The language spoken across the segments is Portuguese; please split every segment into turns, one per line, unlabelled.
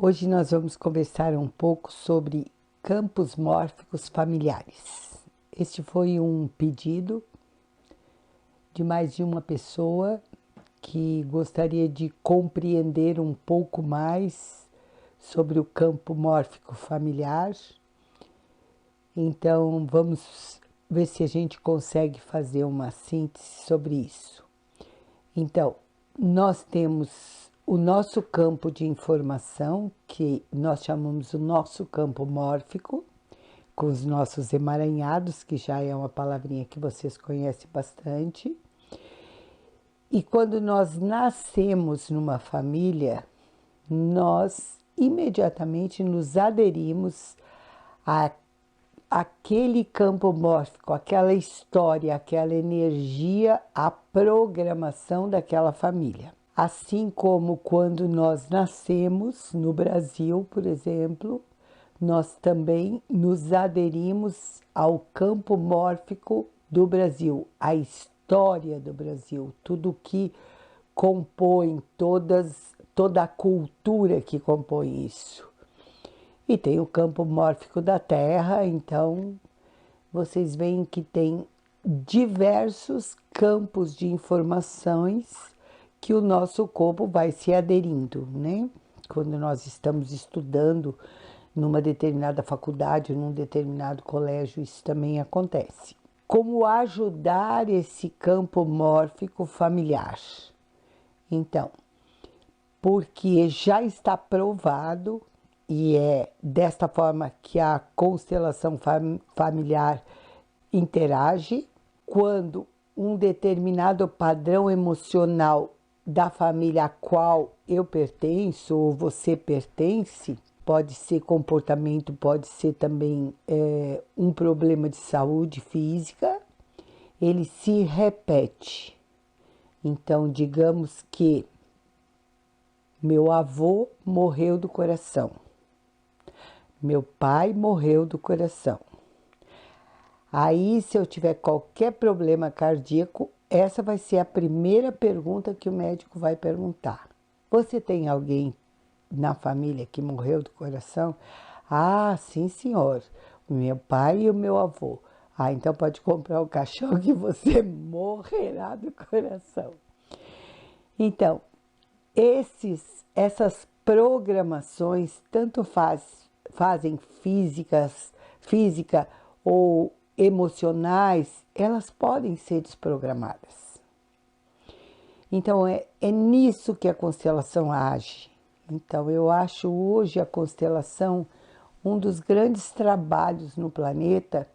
Hoje nós vamos conversar um pouco sobre campos mórficos familiares. Este foi um pedido de mais de uma pessoa que gostaria de compreender um pouco mais sobre o campo mórfico familiar. Então, vamos ver se a gente consegue fazer uma síntese sobre isso. Então, nós temos o nosso campo de informação, que nós chamamos o nosso campo mórfico, com os nossos emaranhados, que já é uma palavrinha que vocês conhecem bastante. E quando nós nascemos numa família, nós imediatamente nos aderimos àquele campo mórfico, aquela história, aquela energia, a programação daquela família. Assim como quando nós nascemos no Brasil, por exemplo, nós também nos aderimos ao campo mórfico do Brasil, à história do Brasil, tudo que compõe, toda a cultura que compõe isso. E tem o campo mórfico da Terra, então vocês veem que tem diversos campos de informações que o nosso corpo vai se aderindo, né? Quando nós estamos estudando numa determinada faculdade, num determinado colégio, isso também acontece. Como ajudar esse campo mórfico familiar? Então, porque já está provado, e é desta forma que a constelação familiar interage, quando um determinado padrão emocional da família a qual eu pertenço ou você pertence, pode ser comportamento, pode ser também um problema de saúde física, ele se repete. Então, digamos que meu avô morreu do coração, meu pai morreu do coração. Aí, se eu tiver qualquer problema cardíaco, essa vai ser a primeira pergunta que o médico vai perguntar. Você tem alguém na família que morreu do coração? Ah, sim, senhor. O meu pai e o meu avô. Ah, então pode comprar o caixão que você morrerá do coração. Então, essas programações tanto fazem física ou emocionais, elas podem ser desprogramadas. Então, é nisso que a constelação age. Então, eu acho hoje a constelação um dos grandes trabalhos no planeta,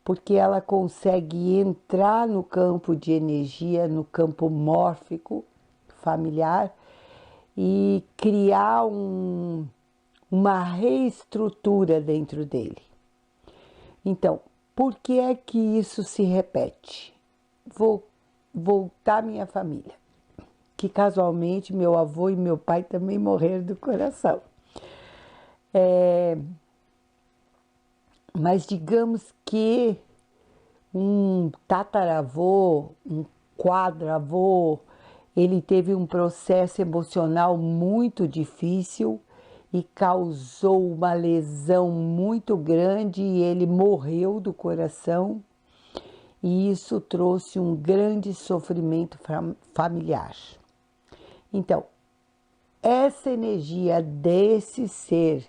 porque ela consegue entrar no campo de energia, no campo mórfico familiar e criar uma reestrutura dentro dele. Então, por que é que isso se repete? Vou voltar à minha família, que casualmente meu avô e meu pai também morreram do coração. Mas digamos que um tataravô, um quadravô, ele teve um processo emocional muito difícil e causou uma lesão muito grande e ele morreu do coração, e isso trouxe um grande sofrimento familiar. Então, essa energia desse ser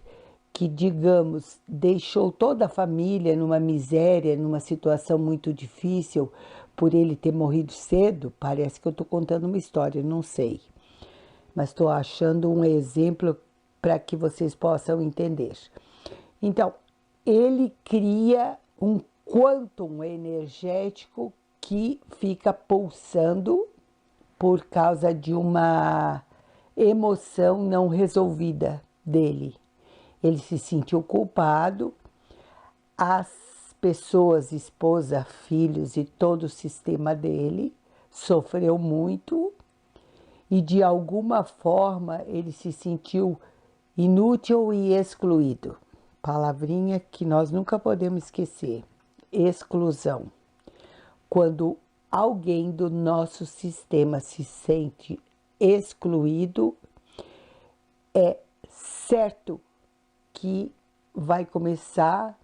que, digamos, deixou toda a família numa miséria, numa situação muito difícil, por ele ter morrido cedo, parece que eu estou contando uma história, não sei. Mas estou achando um exemplo para que vocês possam entender. Então, ele cria um quantum energético que fica pulsando por causa de uma emoção não resolvida dele. Ele se sentiu culpado, as pessoas, esposa, filhos e todo o sistema dele sofreu muito e de alguma forma ele se sentiu inútil e excluído. Palavrinha que nós nunca podemos esquecer, exclusão. Quando alguém do nosso sistema se sente excluído, é certo que vai começar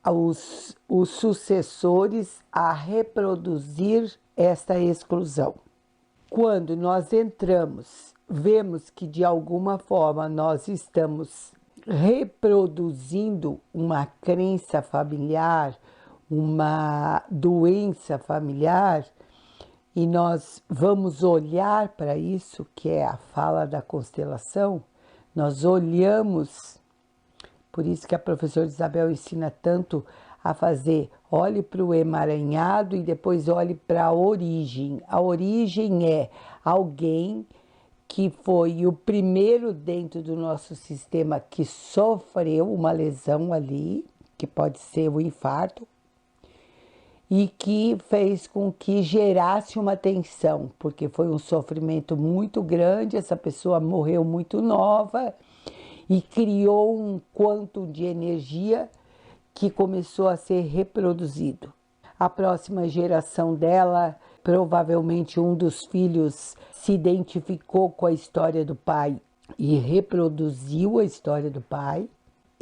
os sucessores a reproduzir esta exclusão. Quando nós entramos, vemos que de alguma forma nós estamos reproduzindo uma crença familiar, uma doença familiar, e nós vamos olhar para isso, que é a fala da constelação, nós olhamos, por isso que a professora Isabel ensina tanto a fazer, olhe para o emaranhado e depois olhe para a origem. A origem é alguém que foi o primeiro dentro do nosso sistema que sofreu uma lesão ali, que pode ser o infarto, e que fez com que gerasse uma tensão, porque foi um sofrimento muito grande, essa pessoa morreu muito nova e criou um quantum de energia que começou a ser reproduzido. A próxima geração dela, provavelmente um dos filhos se identificou com a história do pai e reproduziu a história do pai.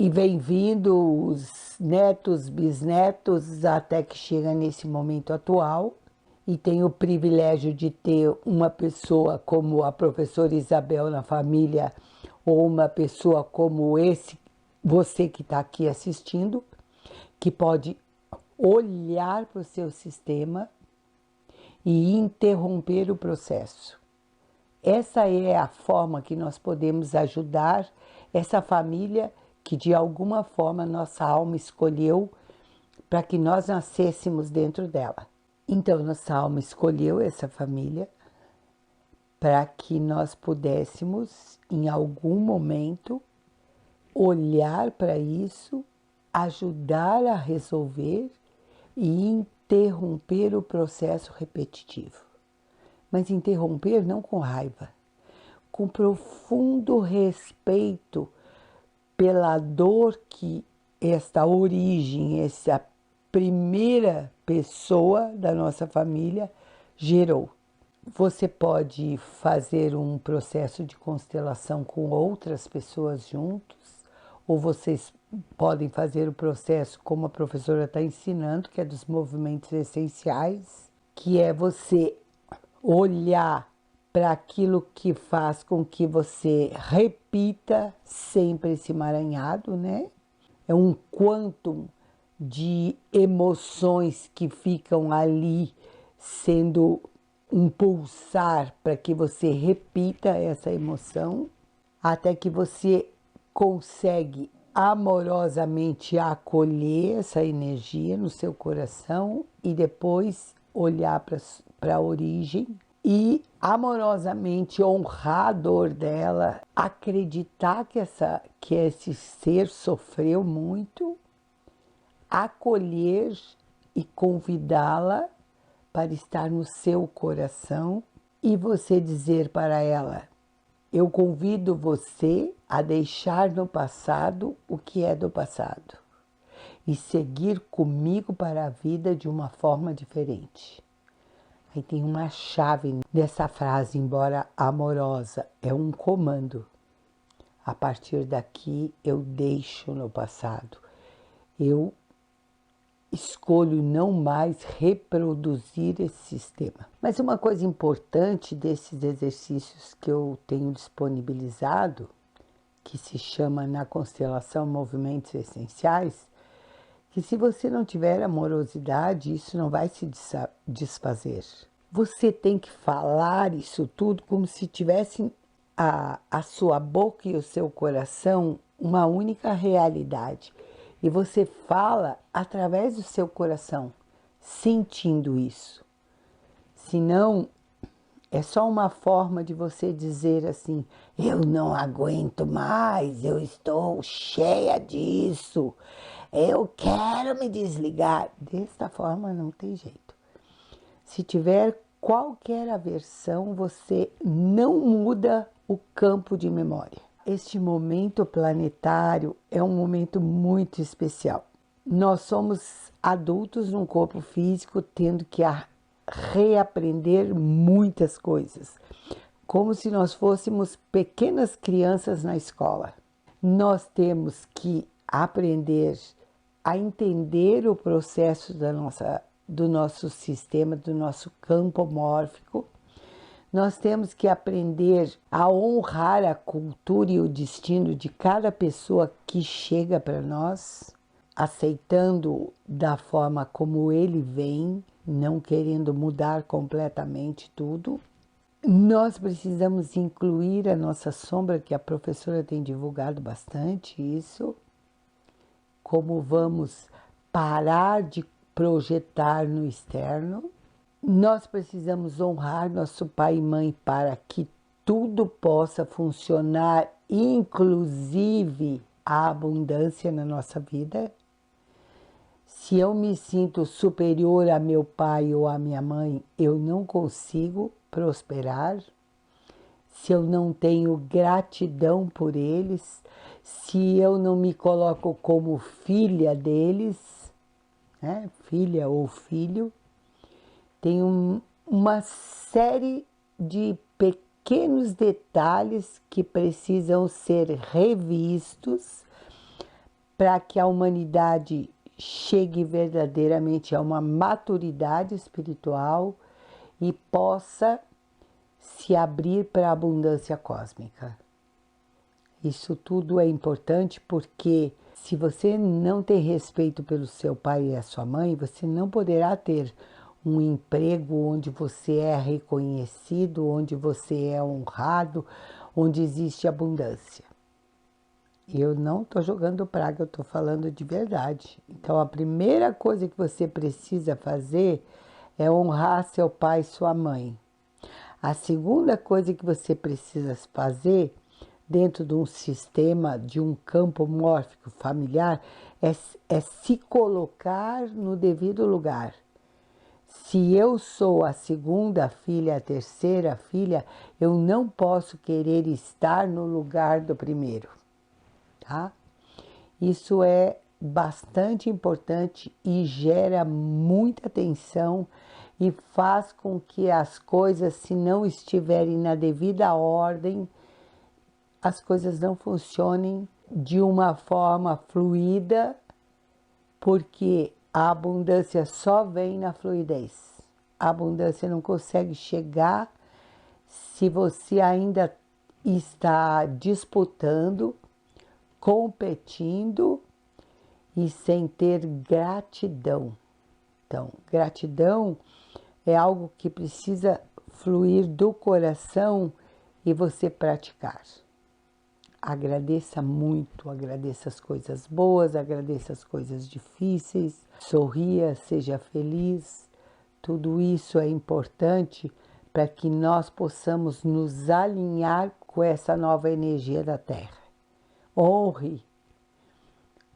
E vem vindo os netos, bisnetos, até que chega nesse momento atual. E tem o privilégio de ter uma pessoa como a professora Isabel na família, ou uma pessoa como você que está aqui assistindo, que pode olhar para o seu sistema e interromper o processo. Essa é a forma que nós podemos ajudar essa família que de alguma forma nossa alma escolheu para que nós nascêssemos dentro dela. Então nossa alma escolheu essa família para que nós pudéssemos em algum momento olhar para isso, ajudar a resolver e interromper o processo repetitivo. Mas interromper não com raiva, com profundo respeito pela dor que esta origem, essa primeira pessoa da nossa família gerou. Você pode fazer um processo de constelação com outras pessoas juntos, ou vocês podem fazer o processo como a professora está ensinando, que é dos movimentos essenciais, que é você olhar para aquilo que faz com que você repita sempre esse emaranhado, né? É um quantum de emoções que ficam ali sendo um pulsar para que você repita essa emoção, até que você consegue amorosamente acolher essa energia no seu coração e depois olhar para a origem e amorosamente honrar a dor dela, acreditar que esse ser sofreu muito, acolher e convidá-la para estar no seu coração e você dizer para ela: eu convido você a deixar no passado o que é do passado e seguir comigo para a vida de uma forma diferente. Aí tem uma chave nessa frase, embora amorosa, é um comando. A partir daqui eu deixo no passado. Eu escolho não mais reproduzir esse sistema. Mas uma coisa importante desses exercícios que eu tenho disponibilizado, que se chama na constelação Movimentos Essenciais, que se você não tiver amorosidade, isso não vai se desfazer. Você tem que falar isso tudo como se tivesse a sua boca e o seu coração uma única realidade. E você fala através do seu coração, sentindo isso. Senão, é só uma forma de você dizer assim: eu não aguento mais, eu estou cheia disso, eu quero me desligar. Desta forma não tem jeito. Se tiver qualquer aversão, você não muda o campo de memória. Este momento planetário é um momento muito especial. Nós somos adultos num corpo físico tendo que reaprender muitas coisas. como se nós fôssemos pequenas crianças na escola. Nós temos que aprender a entender o processo do nosso sistema, do nosso campo mórfico. Nós temos que aprender a honrar a cultura e o destino de cada pessoa que chega para nós, aceitando da forma como ele vem, não querendo mudar completamente tudo. Nós precisamos incluir a nossa sombra, que a professora tem divulgado bastante isso, como vamos parar de projetar no externo. Nós precisamos honrar nosso pai e mãe para que tudo possa funcionar, inclusive a abundância na nossa vida. Se eu me sinto superior a meu pai ou a minha mãe, eu não consigo prosperar. Se eu não tenho gratidão por eles, se eu não me coloco como filha deles, né? Filha ou filho, tem uma série de pequenos detalhes que precisam ser revistos para que a humanidade chegue verdadeiramente a uma maturidade espiritual e possa se abrir para a abundância cósmica. Isso tudo é importante porque se você não tem respeito pelo seu pai e a sua mãe, você não poderá ter um emprego onde você é reconhecido, onde você é honrado, onde existe abundância. Eu não estou jogando praga, eu estou falando de verdade. Então, a primeira coisa que você precisa fazer é honrar seu pai e sua mãe. A segunda coisa que você precisa fazer dentro de um sistema, de um campo mórfico familiar, é se colocar no devido lugar. Se eu sou a segunda filha, a terceira filha, eu não posso querer estar no lugar do primeiro, tá? Isso é bastante importante e gera muita tensão e faz com que as coisas, se não estiverem na devida ordem, as coisas não funcionem de uma forma fluida, porque a abundância só vem na fluidez. A abundância não consegue chegar se você ainda está disputando, competindo e sem ter gratidão. Então, gratidão é algo que precisa fluir do coração e você praticar. Agradeça muito, agradeça as coisas boas, agradeça as coisas difíceis, sorria, seja feliz. Tudo isso é importante para que nós possamos nos alinhar com essa nova energia da Terra. Honre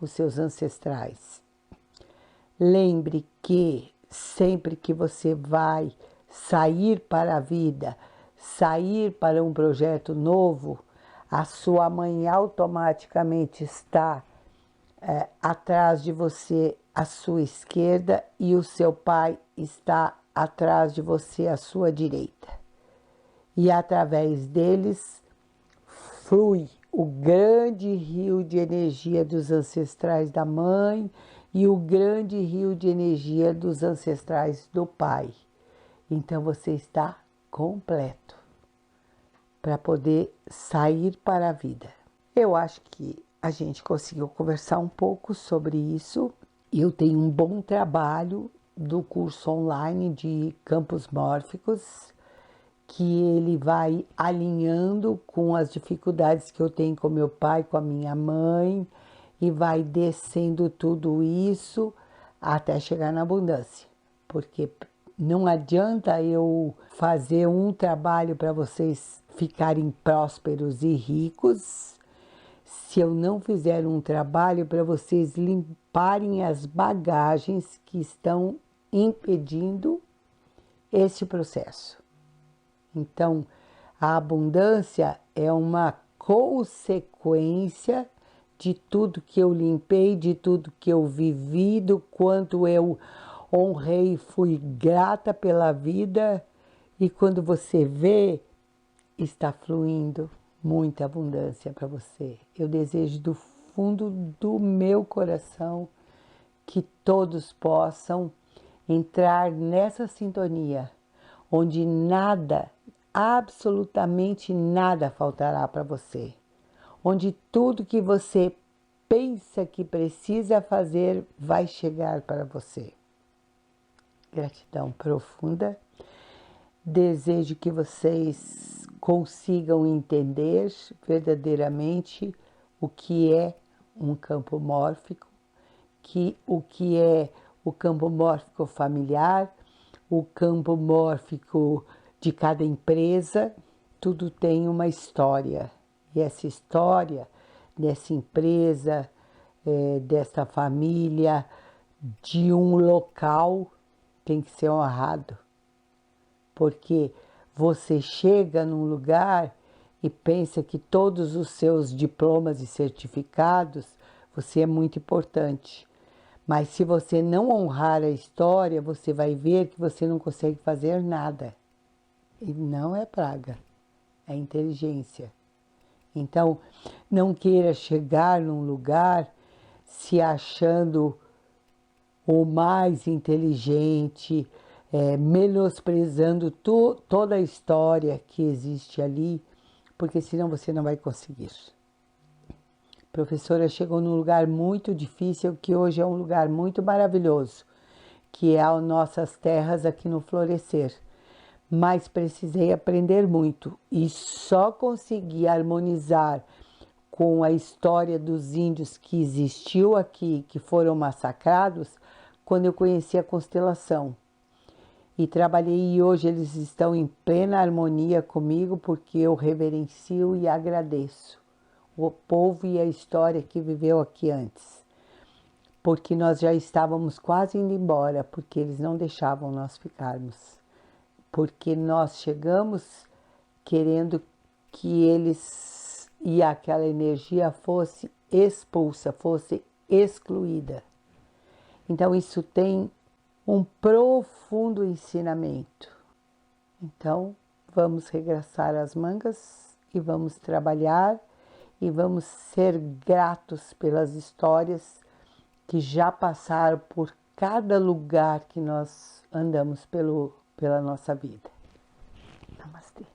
os seus ancestrais. Lembre que sempre que você vai sair para a vida, sair para um projeto novo, a sua mãe automaticamente está atrás de você à sua esquerda e o seu pai está atrás de você à sua direita. E através deles flui o grande rio de energia dos ancestrais da mãe e o grande rio de energia dos ancestrais do pai. Então você está completo para poder sair para a vida. Eu acho que a gente conseguiu conversar um pouco sobre isso. Eu tenho um bom trabalho do curso online de campos mórficos, que ele vai alinhando com as dificuldades que eu tenho com meu pai, com a minha mãe, e vai descendo tudo isso até chegar na abundância. Porque não adianta eu fazer um trabalho para vocês ficarem prósperos e ricos se eu não fizer um trabalho para vocês limparem as bagagens que estão impedindo esse processo. Então, a abundância é uma consequência de tudo que eu limpei, de tudo que eu vivi, do quanto eu honrei e fui grata pela vida. E quando você vê, está fluindo muita abundância para você. Eu desejo do fundo do meu coração que todos possam entrar nessa sintonia, onde nada, absolutamente nada faltará para você, onde tudo que você pensa que precisa fazer vai chegar para você. Gratidão profunda. Desejo que vocês consigam entender verdadeiramente o que é um campo mórfico, o que é o campo mórfico familiar, o campo mórfico de cada empresa. Tudo tem uma história. E essa história dessa empresa, dessa família, de um local, tem que ser honrado. Porque você chega num lugar e pensa que todos os seus diplomas e certificados, você é muito importante. Mas se você não honrar a história, você vai ver que você não consegue fazer nada. E não é praga, é inteligência. Então, não queira chegar num lugar se achando o mais inteligente, menosprezando toda a história que existe ali, porque senão você não vai conseguir. A professora chegou num lugar muito difícil, que hoje é um lugar muito maravilhoso, que é as nossas terras aqui no Florescer. Mas precisei aprender muito e só consegui harmonizar com a história dos índios que existiu aqui, que foram massacrados, quando eu conheci a constelação. E trabalhei e hoje eles estão em plena harmonia comigo porque eu reverencio e agradeço o povo e a história que viveu aqui antes. Porque nós já estávamos quase indo embora, porque eles não deixavam nós ficarmos. Porque nós chegamos querendo que eles e aquela energia fosse expulsa, fosse excluída. Então isso tem um profundo ensinamento. Então vamos regressar às mangas e vamos trabalhar e vamos ser gratos pelas histórias que já passaram por cada lugar que nós andamos pela nossa vida. Namastê.